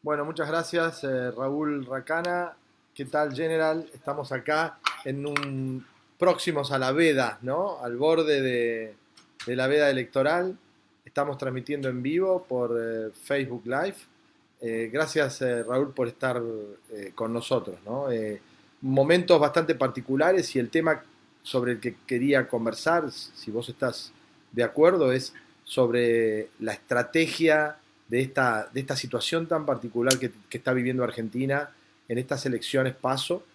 Bueno, muchas gracias, Raúl Racana. ¿Qué tal, General? Estamos acá en un próximos a la veda, ¿no? Al borde de la veda electoral. Estamos transmitiendo en vivo por Facebook Live. Gracias, Raúl, por estar con nosotros, ¿no? Momentos bastante particulares y el tema sobre el que quería conversar, si vos estás de acuerdo, es sobre la estrategia de esta situación tan particular que está viviendo Argentina en estas elecciones paso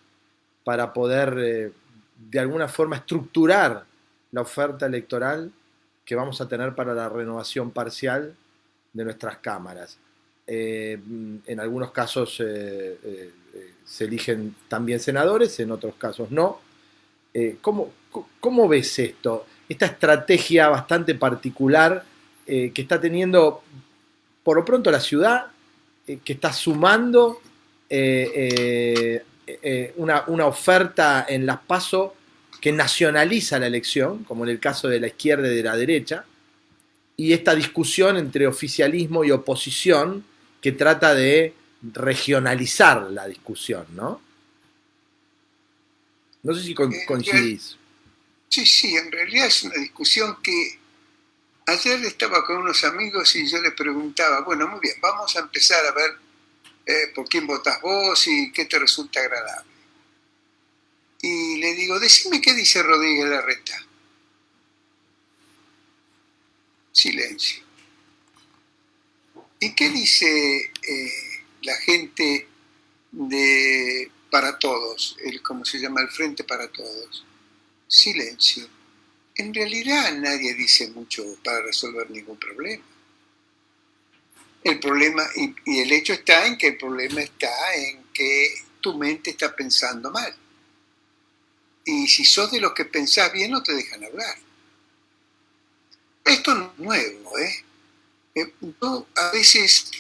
para poder de alguna forma estructurar la oferta electoral que vamos a tener para la renovación parcial de nuestras cámaras. En algunos casos se eligen también senadores, en otros casos no. ¿Cómo ves esto? Esta estrategia bastante particular que está teniendo por lo pronto la ciudad, que está sumando una oferta en las PASO que nacionaliza la elección, como en el caso de la izquierda y de la derecha, y esta discusión entre oficialismo y oposición que trata de regionalizar la discusión, ¿no? No sé si coincidís. Sí, sí, en realidad es una discusión que ayer estaba con unos amigos y yo les preguntaba, bueno, muy bien, vamos a empezar a ver por quién votás vos y qué te resulta agradable. Y le digo, decime qué dice Rodríguez Larreta. Silencio. ¿Y qué dice la gente de Para Todos, cómo se llama, el Frente para Todos? Silencio. En realidad nadie dice mucho para resolver ningún problema. El problema, y el hecho está en que el problema está en que tu mente está pensando mal. Y si sos de los que pensás bien, no te dejan hablar. Esto no es nuevo, ¿eh? Yo a veces,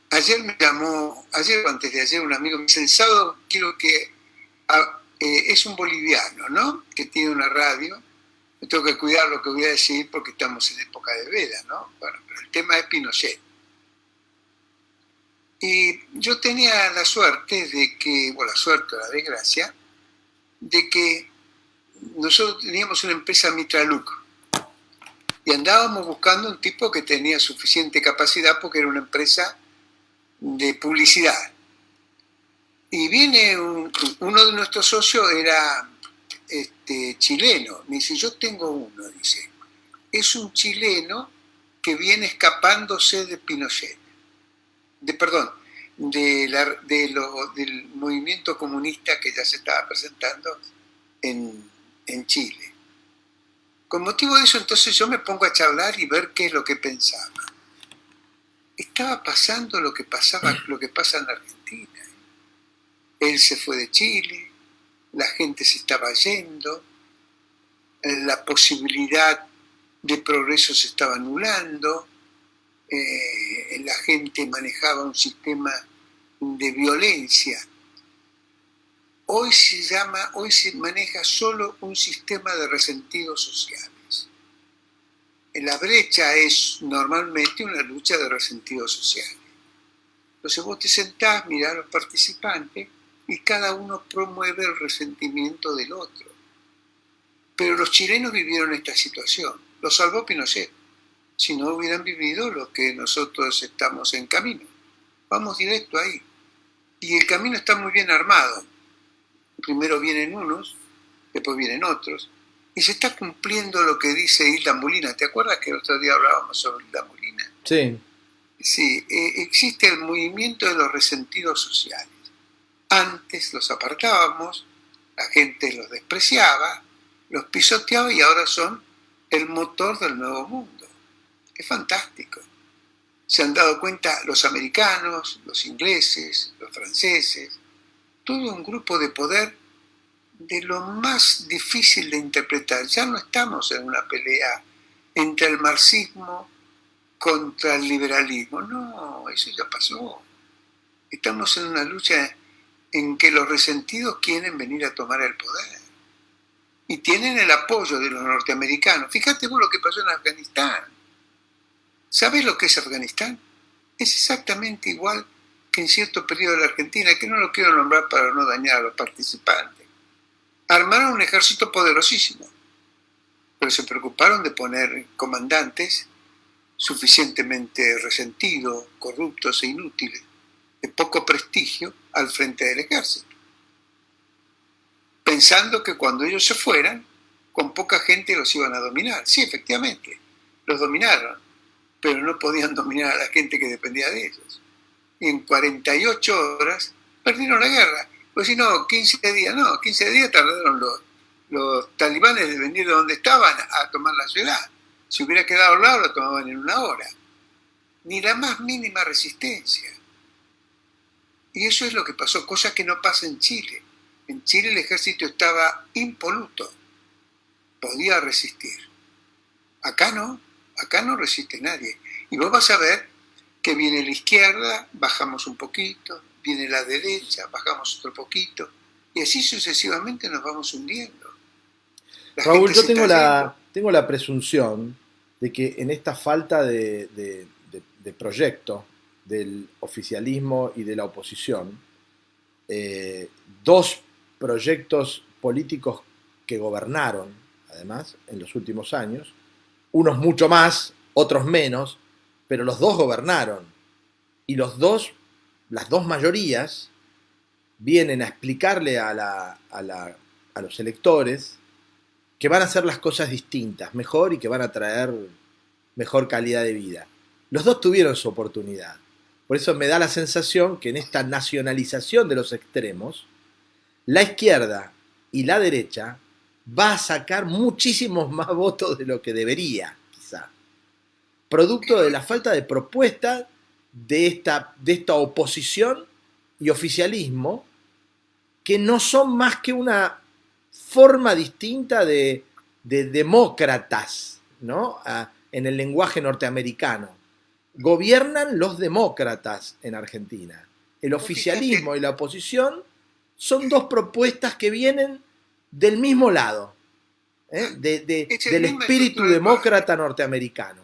ayer me llamó, ayer o antes de ayer, un amigo me dice, el sábado quiero que, es un boliviano, ¿no? Que tiene una radio. Me tengo que cuidar lo que voy a decir porque estamos en época de veda, ¿no? Bueno, pero el tema es Pinochet. Y yo tenía la suerte de que, bueno, la suerte o la desgracia, de que nosotros teníamos una empresa Mitraluc y andábamos buscando un tipo que tenía suficiente capacidad porque era una empresa de publicidad. Y viene uno de nuestros socios, era chileno, me dice, yo tengo uno, dice, es un chileno que viene escapándose de Pinochet, del movimiento comunista que ya se estaba presentando en Chile. Con motivo de eso, entonces yo me pongo a charlar y ver qué es lo que pensaba. Estaba pasando lo que pasa en la Argentina. Él se fue de Chile, la gente se estaba yendo, la posibilidad de progreso se estaba anulando, la gente manejaba un sistema de violencia. Hoy se maneja solo un sistema de resentidos sociales. La brecha es normalmente una lucha de resentidos sociales. Entonces vos te sentás, mirás a los participantes y cada uno promueve el resentimiento del otro. Pero los chilenos vivieron esta situación. Lo salvó Pinochet. Si no hubieran vivido lo que nosotros estamos en camino. Vamos directo ahí. Y el camino está muy bien armado. Primero vienen unos, después vienen otros. Y se está cumpliendo lo que dice Hilda Molina. ¿Te acuerdas que el otro día hablábamos sobre Hilda Molina? Sí. Sí, existe el movimiento de los resentidos sociales. Antes los apartábamos, la gente los despreciaba, los pisoteaba y ahora son el motor del nuevo mundo. Es fantástico. Se han dado cuenta los americanos, los ingleses, los franceses, todo un grupo de poder de lo más difícil de interpretar. Ya no estamos en una pelea entre el marxismo contra el liberalismo. No, eso ya pasó. Estamos en una lucha en que los resentidos quieren venir a tomar el poder. Y tienen el apoyo de los norteamericanos. Fíjate vos lo que pasó en Afganistán. ¿Sabes lo que es Afganistán? Es exactamente igual que que en cierto periodo de la Argentina, que no lo quiero nombrar para no dañar a los participantes, armaron un ejército poderosísimo, pero se preocuparon de poner comandantes suficientemente resentidos, corruptos e inútiles, de poco prestigio, al frente del ejército, pensando que cuando ellos se fueran, con poca gente los iban a dominar. Sí, efectivamente, los dominaron, pero no podían dominar a la gente que dependía de ellos. Y en 48 horas perdieron la guerra. Pues si no, 15 días tardaron los talibanes de venir de donde estaban a tomar la ciudad. Si hubiera quedado al lado, lo tomaban en 1 hora. Ni la más mínima resistencia. Y eso es lo que pasó, cosa que no pasa en Chile. En Chile el ejército estaba impoluto, podía resistir. Acá no resiste nadie. Y vos vas a ver que viene la izquierda, bajamos un poquito, viene la derecha, bajamos otro poquito, y así sucesivamente nos vamos hundiendo. Raúl, yo tengo la presunción de que en esta falta de proyecto del oficialismo y de la oposición, dos proyectos políticos que gobernaron, además, en los últimos años, unos mucho más, otros menos, pero los dos gobernaron, y las dos mayorías vienen a explicarle a los electores que van a hacer las cosas distintas, mejor, y que van a traer mejor calidad de vida. Los dos tuvieron su oportunidad. Por eso me da la sensación que en esta nacionalización de los extremos, la izquierda y la derecha va a sacar muchísimos más votos de lo que debería, quizá. Producto de la falta de propuesta de esta oposición y oficialismo, que no son más que una forma distinta de demócratas, ¿no? En el lenguaje norteamericano. Gobiernan los demócratas en Argentina. El oficialismo y la oposición son dos propuestas que vienen del mismo lado, del espíritu demócrata norteamericano.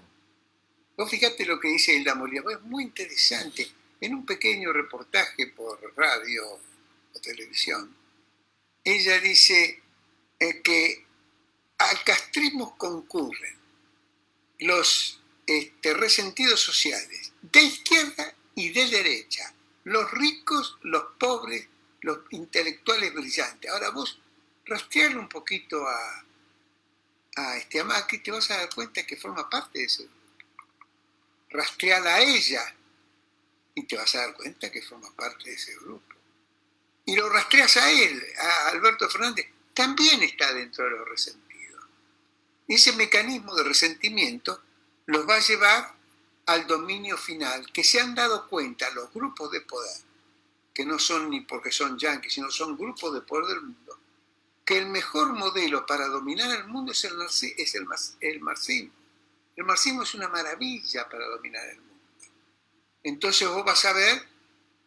Vos fíjate lo que dice Hilda Molina, es muy interesante. En un pequeño reportaje por radio o televisión, ella dice que al castrismo concurren los resentidos sociales, de izquierda y de derecha, los ricos, los pobres, los intelectuales brillantes. Ahora vos rastrearle un poquito a Macri, te vas a dar cuenta que forma parte de ese grupo. Rastreala a ella y te vas a dar cuenta que forma parte de ese grupo. Y lo rastreas a él, a Alberto Fernández, también está dentro de los resentidos. Y ese mecanismo de resentimiento los va a llevar al dominio final, que se han dado cuenta los grupos de poder, que no son ni porque son yanquis, sino son grupos de poder del mundo, que el mejor modelo para dominar el mundo es el marxismo. El marxismo es una maravilla para dominar el mundo. Entonces vos vas a ver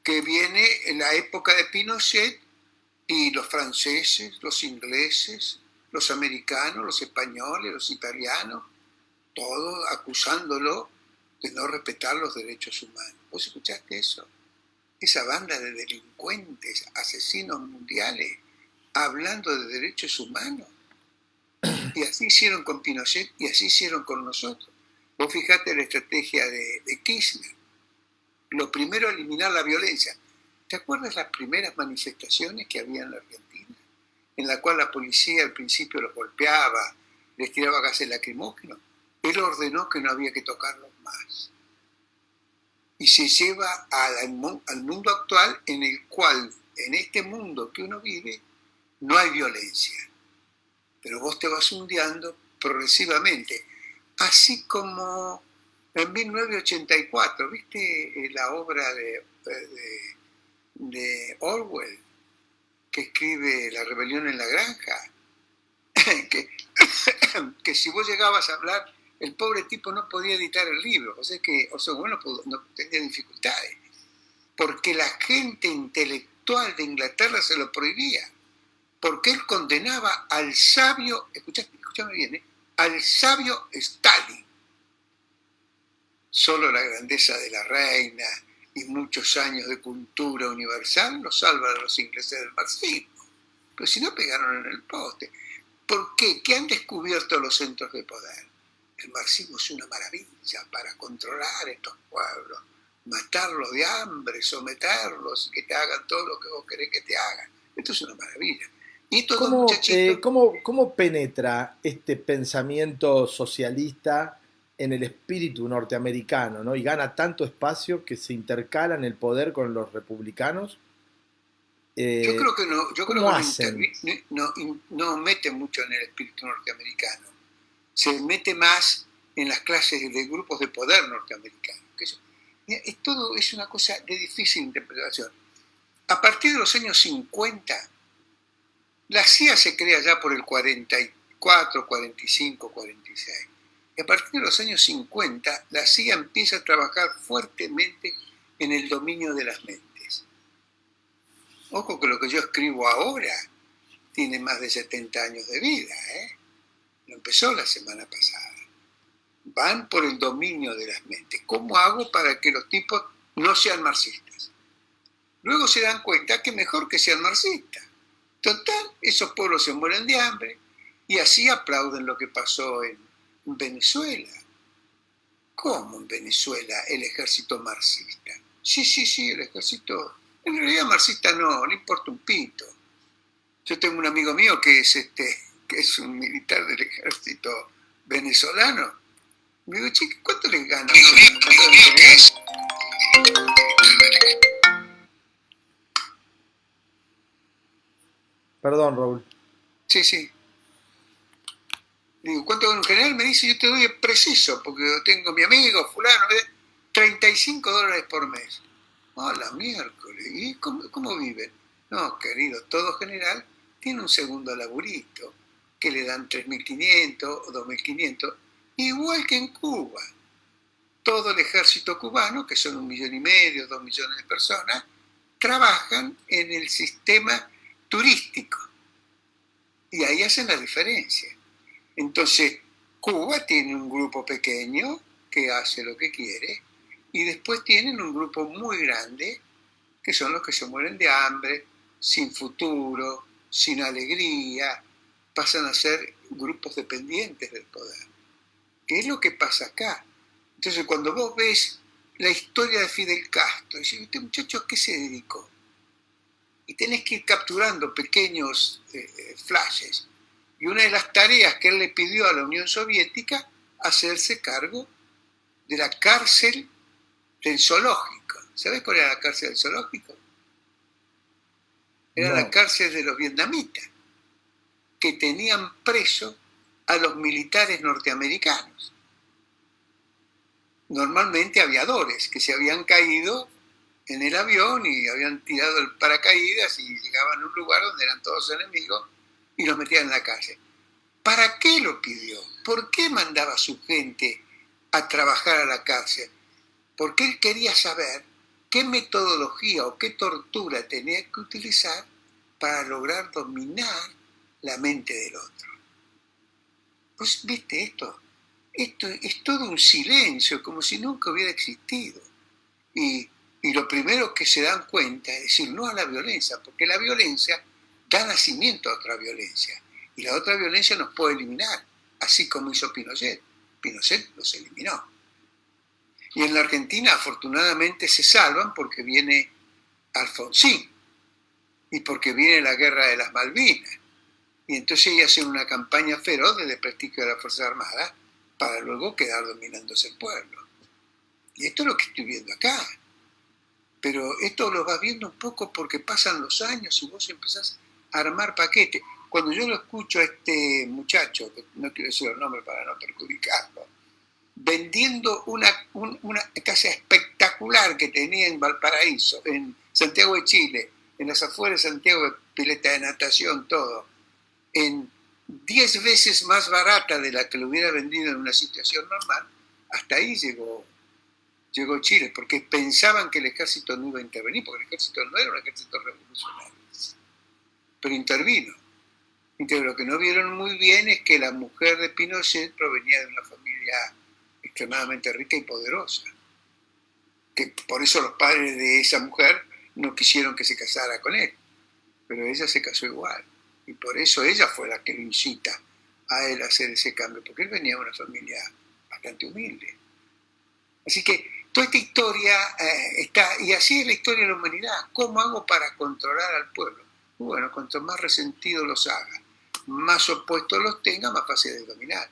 que viene la época de Pinochet y los franceses, los ingleses, los americanos, los españoles, los italianos, todos acusándolo de no respetar los derechos humanos. ¿Vos escuchaste eso? Esa banda de delincuentes, asesinos mundiales, hablando de derechos humanos. Y así hicieron con Pinochet y así hicieron con nosotros. Vos fijate la estrategia de Kirchner. Lo primero, eliminar la violencia. ¿Te acuerdas las primeras manifestaciones que había en la Argentina? En la cual la policía al principio los golpeaba, les tiraba gases lacrimógenos. Él ordenó que no había que tocarlos más. Y se lleva al mundo actual, en el cual, en este mundo que uno vive, no hay violencia. Pero vos te vas hundiendo progresivamente. Así como en 1984, ¿viste la obra de Orwell, que escribe La rebelión en la granja? que si vos llegabas a hablar, el pobre tipo no podía editar el libro, o sea, bueno, no tenía dificultades, porque la gente intelectual de Inglaterra se lo prohibía, porque él condenaba al sabio, escúchame bien, al sabio Stalin. Solo la grandeza de la reina y muchos años de cultura universal nos salvan a los ingleses del marxismo. Pero si no, pegaron en el poste. ¿Por qué? ¿Qué han descubierto los centros de poder? El marxismo es una maravilla para controlar estos pueblos, matarlos de hambre, someterlos, que te hagan todo lo que vos querés que te hagan. Esto es una maravilla. Y estos dos muchachitos... ¿Cómo penetra este pensamiento socialista en el espíritu norteamericano, ¿no? Y gana tanto espacio que se intercalan el poder con los republicanos? Yo creo que no, ¿Cómo hacen? no mete mucho en el espíritu norteamericano. Se mete más en las clases de grupos de poder norteamericanos. Todo es una cosa de difícil interpretación. A partir de los años 50, la CIA se crea ya por el 44, 45, 46. Y a partir de los años 50, la CIA empieza a trabajar fuertemente en el dominio de las mentes. Ojo que lo que yo escribo ahora tiene más de 70 años de vida, Lo empezó la semana pasada. Van por el dominio de las mentes. ¿Cómo hago para que los tipos no sean marxistas? Luego se dan cuenta que mejor que sean marxistas. Total, esos pueblos se mueren de hambre y así aplauden lo que pasó en Venezuela. ¿Cómo en Venezuela el ejército marxista? Sí, el ejército... En realidad marxista no, le importa un pito. Yo tengo un amigo mío que es un militar del ejército venezolano. Me digo, chico, ¿cuánto les gana? Perdón, Raúl. Sí. Digo, ¿cuánto gana un general? Me dice, yo te doy el preciso, porque yo tengo mi amigo, fulano, $35 por mes. ¡Oh, la miércoles! ¿Y cómo viven? No, querido, todo general tiene un segundo laburito, que le dan 3.500 o 2.500, igual que en Cuba. Todo el ejército cubano, que son 1,5 millones, 2 millones de personas, trabajan en el sistema turístico. Y ahí hacen la diferencia. Entonces, Cuba tiene un grupo pequeño que hace lo que quiere, y después tienen un grupo muy grande, que son los que se mueren de hambre, sin futuro, sin alegría, pasan a ser grupos dependientes del poder. ¿Qué es lo que pasa acá? Entonces, cuando vos ves la historia de Fidel Castro, dices, ¿este muchacho a qué se dedicó? Y tenés que ir capturando pequeños flashes. Y una de las tareas que él le pidió a la Unión Soviética, hacerse cargo de la cárcel del zoológico. ¿Sabés cuál era la cárcel del zoológico? Era la cárcel de los vietnamitas, que tenían preso a los militares norteamericanos. Normalmente aviadores que se habían caído en el avión y habían tirado el paracaídas y llegaban a un lugar donde eran todos enemigos y los metían en la cárcel. ¿Para qué lo pidió? ¿Por qué mandaba a su gente a trabajar a la cárcel? Porque él quería saber qué metodología o qué tortura tenía que utilizar para lograr dominar la mente del otro. Pues, ¿viste esto? Esto es todo un silencio, como si nunca hubiera existido. Y lo primero que se dan cuenta es decir no a la violencia, porque la violencia da nacimiento a otra violencia. Y la otra violencia nos puede eliminar, así como hizo Pinochet. Pinochet los eliminó. Y en la Argentina, afortunadamente, se salvan porque viene Alfonsín y porque viene la guerra de las Malvinas. Y entonces ellos hacen una campaña feroz de desprestigio de las Fuerzas Armadas para luego quedar dominándose el pueblo. Y esto es lo que estoy viendo acá. Pero esto lo vas viendo un poco porque pasan los años y vos empezás a armar paquetes. Cuando yo lo escucho a este muchacho, que no quiero decir el nombre para no perjudicarlo, vendiendo una casa espectacular que tenía en Valparaíso, en Santiago de Chile, en las afueras de Santiago, pileta de natación, todo, en 10 veces más barata de la que lo hubiera vendido en una situación normal, hasta ahí llegó Chile, porque pensaban que el ejército no iba a intervenir, porque el ejército no era un ejército revolucionario, pero intervino. Lo que no vieron muy bien es que la mujer de Pinochet provenía de una familia extremadamente rica y poderosa, que por eso los padres de esa mujer no quisieron que se casara con él, pero ella se casó igual, y por eso ella fue la que lo incita a él a hacer ese cambio, porque él venía de una familia bastante humilde. Así que toda esta historia está, y así es la historia de la humanidad. ¿Cómo hago para controlar al pueblo? Bueno, cuanto más resentidos los haga, más opuestos los tenga, más fácil de dominar.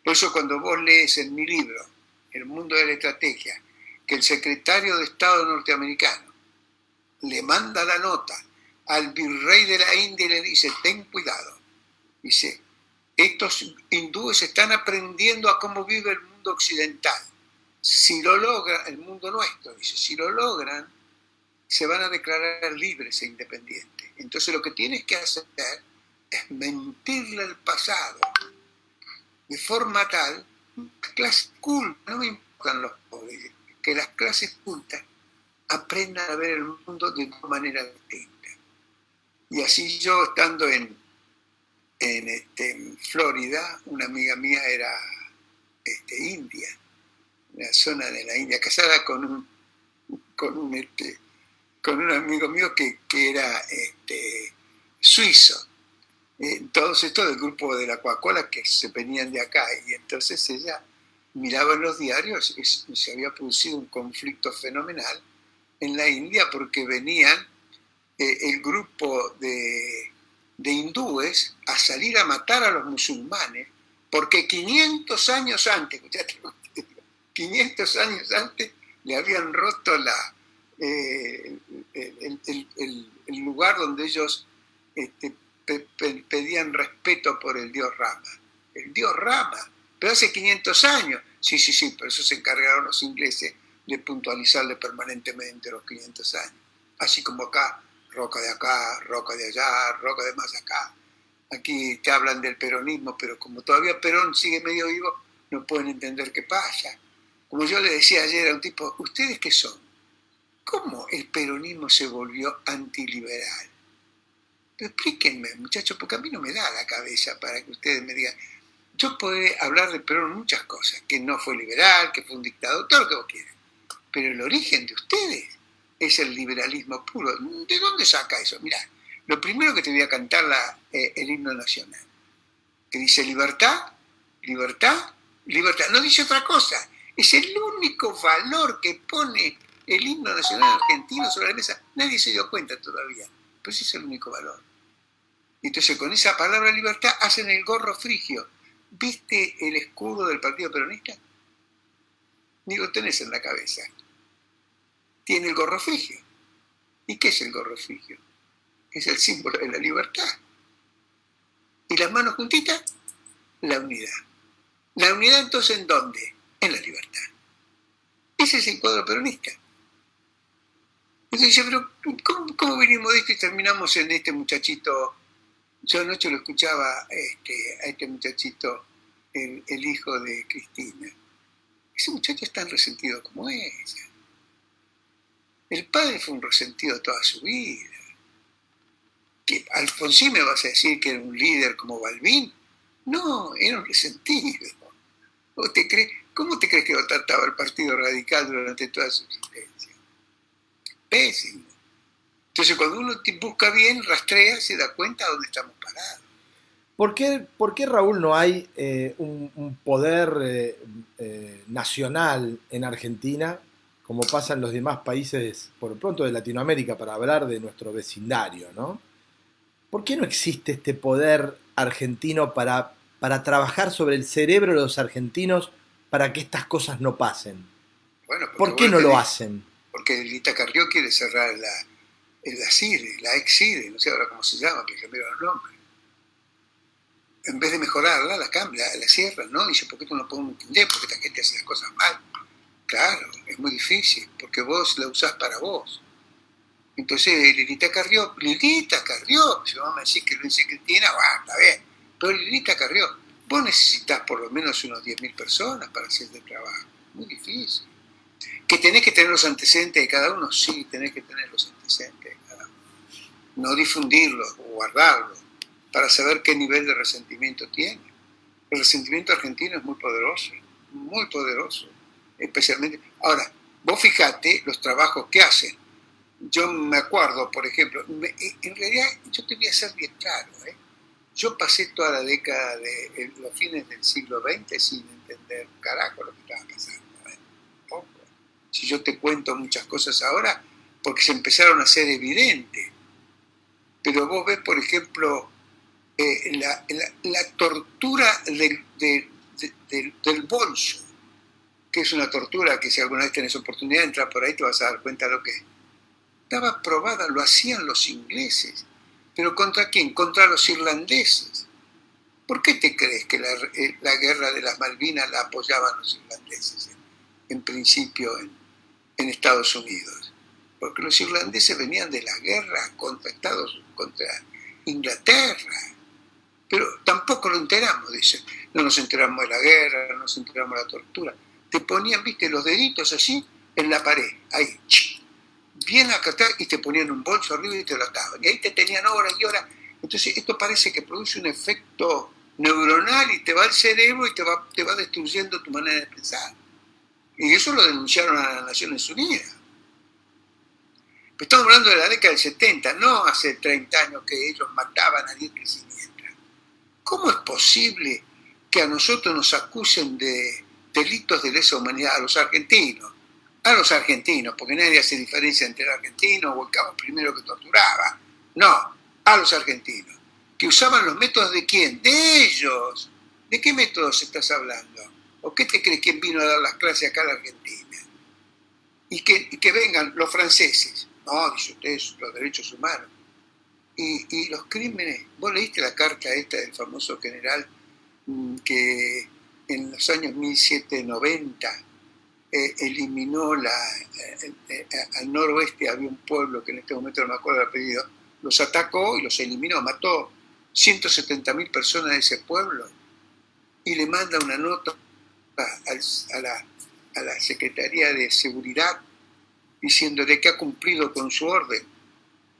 Por eso cuando vos lees en mi libro, El mundo de la estrategia, que el secretario de Estado norteamericano le manda la nota al virrey de la India y le dice, ten cuidado. Dice, estos hindúes están aprendiendo a cómo vive el mundo occidental. Si lo logran, el mundo nuestro, dice, si lo logran, se van a declarar libres e independientes. Entonces lo que tienes que hacer es mentirle al pasado, de forma tal, las clases cultas, no me importan los pobres, que las clases cultas aprendan a ver el mundo de una manera distinta. Y así yo, estando en Florida, una amiga mía era india, la zona de la India, casada con un amigo mío que era suizo. Todos estos del grupo de la Coca-Cola que se venían de acá, y entonces ella miraba en los diarios y se había producido un conflicto fenomenal en la India porque venían el grupo de hindúes a salir a matar a los musulmanes porque 500 años antes, 500 años antes le habían roto el lugar donde ellos pedían respeto por el dios Rama. El dios Rama, pero hace 500 años. Sí, por eso se encargaron los ingleses de puntualizarle permanentemente los 500 años. Así como acá, roca de acá, roca de allá, roca de más acá. Aquí te hablan del peronismo, pero como todavía Perón sigue medio vivo, no pueden entender qué pasa. Como yo le decía ayer a un tipo, ¿ustedes qué son? ¿Cómo el peronismo se volvió antiliberal? Pero explíquenme, muchachos, porque a mí no me da la cabeza para que ustedes me digan. Yo puedo hablar de Perón muchas cosas, que no fue liberal, que fue un dictador, todo lo que vos quieras. Pero el origen de ustedes es el liberalismo puro. ¿De dónde saca eso? Mirá, lo primero que te voy a cantar el himno nacional, que dice libertad, libertad, libertad. No dice otra cosa. Es el único valor que pone el himno nacional argentino sobre la mesa. Nadie se dio cuenta todavía, pero ese es el único valor. Entonces con esa palabra libertad hacen el gorro frigio. ¿Viste el escudo del Partido Peronista? Ni lo tenés en la cabeza. Tiene el gorro frigio. ¿Y qué es el gorro frigio? Es el símbolo de la libertad. ¿Y las manos juntitas? La unidad. ¿La unidad entonces en dónde? En la libertad. Ese es el cuadro peronista. Entonces dice, pero ¿cómo venimos de esto y terminamos en este muchachito? Yo anoche lo escuchaba a este muchachito, el hijo de Cristina. Ese muchacho es tan resentido como ella. El padre fue un resentido toda su vida. ¿Que Alfonsín me vas a decir que era un líder como Balbín? No, era un resentido. ¿Cómo te crees que lo trataba el Partido Radical durante toda su existencia? Pésimo. Entonces cuando uno busca bien, rastrea, se da cuenta de dónde estamos parados. ¿Por qué, Raúl, no hay un poder nacional en Argentina, como pasa en los demás países, por lo pronto de Latinoamérica, para hablar de nuestro vecindario, ¿no? ¿Por qué no existe este poder argentino para trabajar sobre el cerebro de los argentinos para que estas cosas no pasen? Bueno, ¿por qué no lo hacen? Porque Lita Carrió quiere cerrar la CIDE, la ex CIDE, no sé ahora cómo se llama, que cambiaron el nombre. En vez de mejorarla, la cambia, la cierra, ¿no? Dice, ¿por qué tú no podemos entender? Porque esta gente hace las cosas mal. Claro, es muy difícil, porque vos la usás para vos. Entonces, Lilita Carrió, si vamos a decir que lo dice Cristina, está bien, pero Lilita Carrió, vos necesitas por lo menos unos 10.000 personas para hacer este trabajo. Muy difícil. ¿Que tenés que tener los antecedentes de cada uno? Sí, tenés que tener los antecedentes de cada uno. No difundirlos o guardarlos para saber qué nivel de resentimiento tiene. El resentimiento argentino es muy poderoso, especialmente. Ahora, vos fijate los trabajos que hacen. Yo me acuerdo, por ejemplo, en realidad yo te voy a ser bien claro, ¿eh? Yo pasé toda la década de los fines del siglo XX sin entender carajo lo que estaba pasando, ¿eh? Si yo te cuento muchas cosas ahora, porque se empezaron a hacer evidentes. Pero vos ves, por ejemplo, la tortura del bolso, que es una tortura que si alguna vez tenés oportunidad de entrar por ahí te vas a dar cuenta de lo que es. Estaba probada, lo hacían los ingleses. ¿Pero contra quién? Contra los irlandeses. ¿Por qué te crees que la guerra de las Malvinas la apoyaban los irlandeses en principio en Estados Unidos? Porque los irlandeses venían de la guerra contra Inglaterra. Pero tampoco lo enteramos, dicen. No nos enteramos de la guerra, no nos enteramos de la tortura. Te ponían, viste, los deditos así en la pared, ahí, bien acá atrás, y te ponían un bolso arriba y te lo ataban. Y ahí te tenían horas y horas. Entonces esto parece que produce un efecto neuronal y te va al cerebro y te va destruyendo tu manera de pensar. Y eso lo denunciaron a las Naciones Unidas. Pero estamos hablando de la década del 70, no hace 30 años que ellos mataban a diestra y siniestra. ¿Cómo es posible que a nosotros nos acusen de delitos de lesa humanidad a los argentinos? A los argentinos, porque nadie hace diferencia entre el argentino o el cabo primero que torturaba. No, a los argentinos. ¿Que usaban los métodos de quién? De ellos. ¿De qué métodos estás hablando? ¿O qué te crees quién vino a dar las clases acá a la Argentina? Y que vengan los franceses. No, dice usted, los derechos humanos. Y los crímenes. ¿Vos leíste la carta esta del famoso general que en los años 1790 eliminó al noroeste? Había un pueblo que en este momento no me acuerdo el apellido, los atacó y los eliminó, mató 170.000 personas de ese pueblo y le manda una nota a la Secretaría de Seguridad diciéndole que ha cumplido con su orden.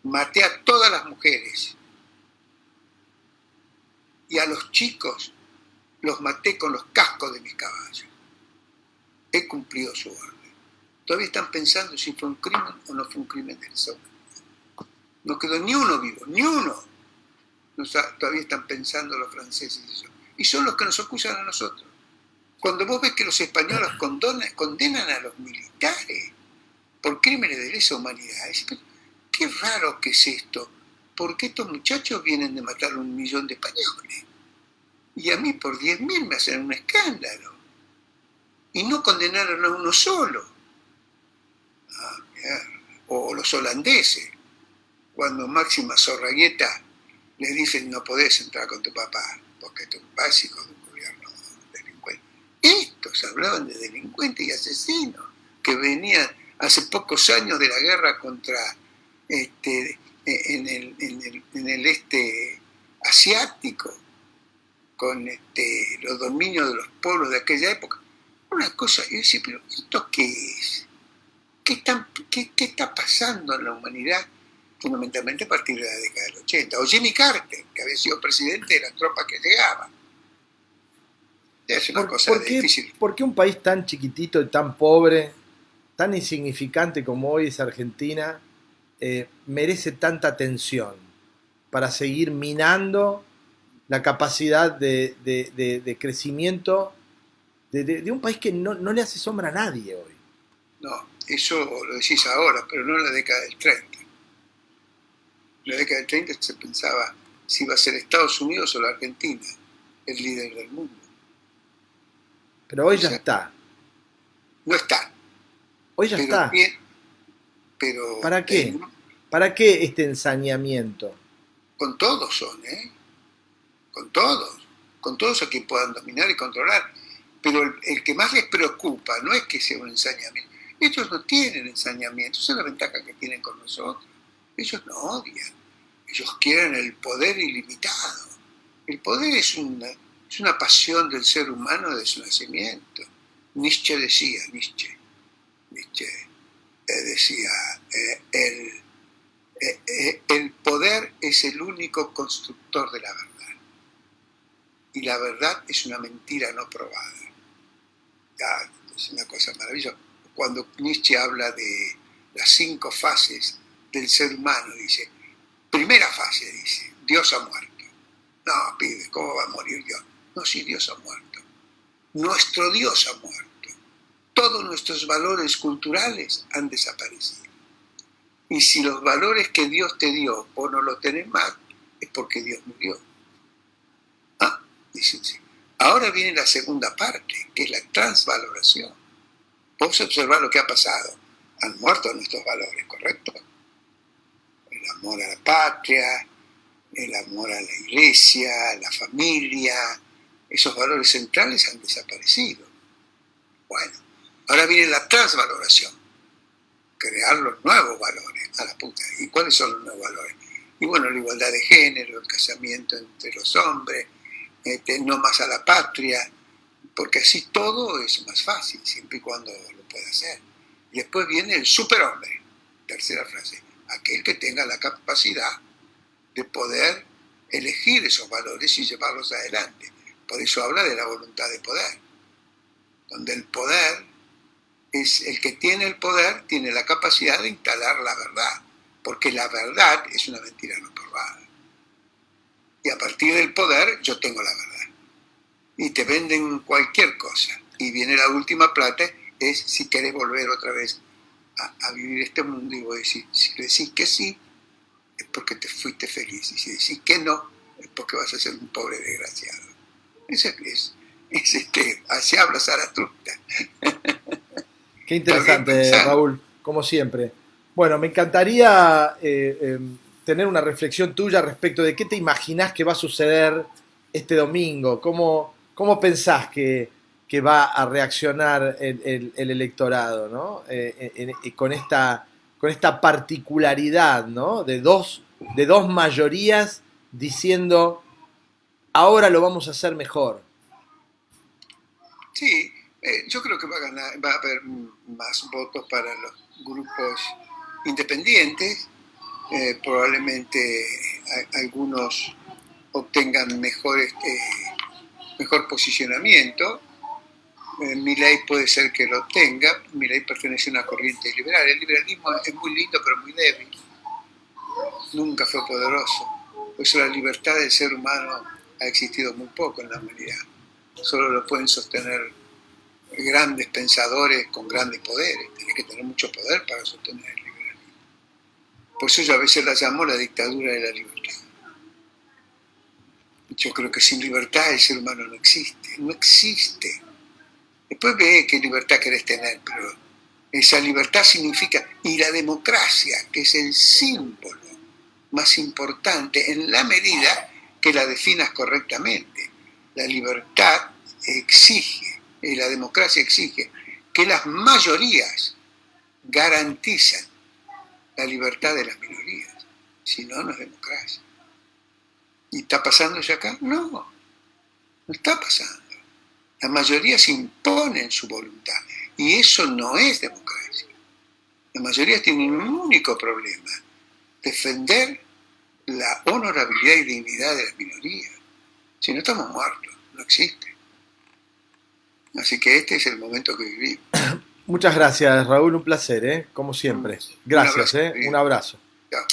Maté a todas las mujeres y a los chicos los maté con los cascos de mis caballos. He cumplido su orden. Todavía están pensando si fue un crimen o no fue un crimen de lesa humanidad. No quedó ni uno vivo, ni uno. Todavía están pensando los franceses eso. Y son los que nos acusan a nosotros. Cuando vos ves que los españoles condenan a los militares por crímenes de lesa humanidad, es, qué raro que es esto. Porque estos muchachos vienen de matar 1 millón de españoles. Y a mí por 10.000 me hacen un escándalo. Y no condenaron a uno solo. O los holandeses, cuando Máxima Zorragueta les dicen no podés entrar con tu papá, porque tu papá es hijo de un gobierno delincuente. Estos hablaban de delincuentes y asesinos que venían hace pocos años de la guerra contra en el este asiático, con los dominios de los pueblos de aquella época. Una cosa, yo decía, pero ¿esto qué es? ¿Qué está pasando en la humanidad? Fundamentalmente a partir de la década del 80. O Jimmy Carter, que había sido presidente de las tropas que llegaban. Es una cosa difícil. ¿Por qué un país tan chiquitito y tan pobre, tan insignificante como hoy es Argentina, merece tanta atención para seguir minando la capacidad de crecimiento de un país que no le hace sombra a nadie hoy? No, eso lo decís ahora, pero no en la década del 30. En la década del 30 se pensaba si iba a ser Estados Unidos o la Argentina el líder del mundo. Pero hoy ya está. No está. Hoy ya está. Bien, pero ¿Para qué? ¿Para qué este ensañamiento? Con todos son, ¿eh? Con todos a quien puedan dominar y controlar. Pero el que más les preocupa no es que sea un ensañamiento. Ellos no tienen ensañamiento, esa es la ventaja que tienen con nosotros. Ellos no odian, ellos quieren el poder ilimitado. El poder es una pasión del ser humano desde su nacimiento. Nietzsche decía, el poder es el único constructor de la verdad. Y la verdad es una mentira no probada. Es una cosa maravillosa. cuando Nietzsche habla de las 5 fases del ser humano, dice, primera fase, dice, Dios ha muerto. No, pibe, ¿cómo va a morir Dios? No, sí, Dios ha muerto. Nuestro Dios ha muerto. Todos nuestros valores culturales han desaparecido. Y si los valores que Dios te dio vos no los tenés más, es porque Dios murió. Ah, dicen, sí. Ahora viene la segunda parte, que es la transvaloración. Vos observar lo que ha pasado. Han muerto nuestros valores, ¿correcto? El amor a la patria, el amor a la iglesia, a la familia, esos valores centrales han desaparecido. Bueno, ahora viene la transvaloración, crear los nuevos valores, a la puta. ¿Y cuáles son los nuevos valores? Y bueno, la igualdad de género, el casamiento entre los hombres, no más a la patria, porque así todo es más fácil, siempre y cuando lo pueda hacer. Y después viene el superhombre, tercera frase, aquel que tenga la capacidad de poder elegir esos valores y llevarlos adelante. Por eso habla de la voluntad de poder, donde el poder es el que tiene el poder, tiene la capacidad de instalar la verdad, porque la verdad es una mentira no probada. Y a partir del poder yo tengo la verdad. Y te venden cualquier cosa. Y viene la última plata, es si querés volver otra vez a vivir este mundo, y vos decís, si decís que sí, es porque te fuiste feliz, y si decís que no, es porque vas a ser un pobre desgraciado. Así habla Zaratustra. Qué interesante, Raúl, como siempre. Bueno, me encantaría tener una reflexión tuya respecto de qué te imaginás que va a suceder este domingo, cómo pensás que va a reaccionar el electorado, ¿no? Con esta particularidad, ¿no? de dos mayorías diciendo ahora lo vamos a hacer mejor. Sí, yo creo que va a haber más votos para los grupos independientes, probablemente algunos obtengan mejor posicionamiento. Milei puede ser que lo obtenga. Milei pertenece a una corriente liberal. El liberalismo es muy lindo pero muy débil, nunca fue poderoso. Por eso la libertad del ser humano ha existido muy poco en la humanidad. Solo lo pueden sostener grandes pensadores con grandes poderes. Tiene que tener mucho poder para sostener el liberalismo. Por eso yo a veces la llamo la dictadura de la libertad. Yo creo que sin libertad el ser humano no existe. No existe. Después ve qué libertad querés tener, pero esa libertad significa, y la democracia, que es el símbolo más importante en la medida que la definas correctamente. La libertad exige, y la democracia exige, que las mayorías garantizan la libertad de las minorías. Si no, no es democracia. ¿Y está pasando ya acá? No, no está pasando. Las mayorías imponen su voluntad, y eso no es democracia. Las mayorías tienen un único problema: defender la honorabilidad y dignidad de las minorías. Si no, estamos muertos, no existe. Así que este es el momento que vivimos. Muchas gracias, Raúl, un placer, como siempre. Gracias, un abrazo. Chao.